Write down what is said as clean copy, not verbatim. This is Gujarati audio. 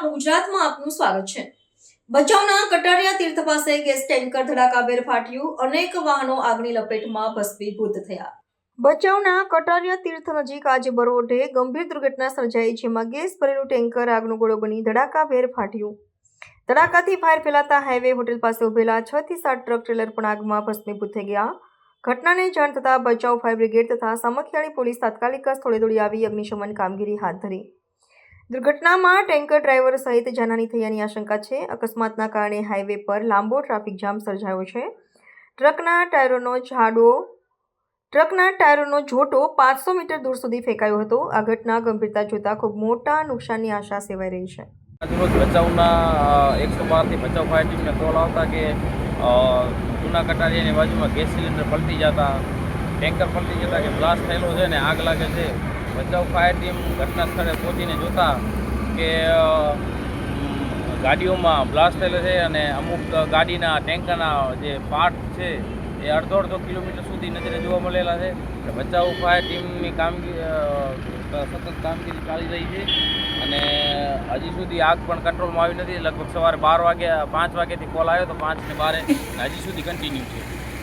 ગુજરાતમાં આપનું સ્વાગત છે। ભચાઉના કટારિયા તીર્થ પાસે ગેસ ટેન્કર ધડાકાભેર ફાટ્યું, અનેક વાહનો આગની લપેટમાં ભસ્મીભૂત થયા। ભચાઉના કટારિયા તીર્થ નજીક આજે બરોઢે ગંભીર દુર્ઘટના સર્જાઈ, જેમાં ગેસ ભરેલું ટેન્કર આગનો ગોળો બની ધડાકાભેર ફાટ્યું। ધડાકાથી ફાયર ફેલાતા હાઈવે હોટેલ પાસે ઉભેલા 6 થી 7 ટ્રક ટ્રેલર પણ આગમાં ભસ્મીભૂત થઈ ગયા। ઘટનાને જાણ થતાં ભચાઉ ફાયર બ્રિગેડ તથા સામખિયાળી પોલીસ તાત્કાલિક સ્થળે દોડી આવી અગ્નિશમન કામગીરી હાથ ધરી। દુર્ઘટનામાં ટેન્કર ડ્રાઈવર સહિત જાનહાનિ થયાની આશંકા છે। અકસ્માતના કારણે હાઈવે પર લાંબો ટ્રાફિક જામ સર્જાયો છે। ટ્રકના ટાયરોનો જોટો 500 મીટર દૂર સુધી ફેંકાયો હતો। આ ઘટના ગંભીરતા જોતા ખૂબ મોટા નુકસાનની આશા સેવાઈ રહી છે। આજરોજ ભચાઉના 112 થી ભચાઉ ફાયર ટીમને કોલ આવતા કે જૂના કટારિયાની બાજુમાં ગેસ સિલિન્ડર પલટી જતા, ટેન્કર પલટી જતા કે બ્લાસ્ટ થયેલો છે ને આગ લાગે છે। ભચાઉ ફાયર ટીમ ઘટના સ્થળે પહોંચીને જોતા કે ગાડીઓમાં બ્લાસ્ટ થયેલો છે અને અમુક ગાડીના ટેન્કરના જે પાર્ટ છે એ અડધો કિલોમીટર સુધી નજરે જોવા મળેલા છે। ભચાઉ ફાયર ટીમની સતત કામગીરી ચાલી રહી છે અને હજી સુધી આગ પણ કંટ્રોલમાં આવી નથી। લગભગ સવારે 5 વાગ્યાથી કોલ આવ્યો તો 5 ને 12 હજી સુધી કન્ટિન્યુ છે।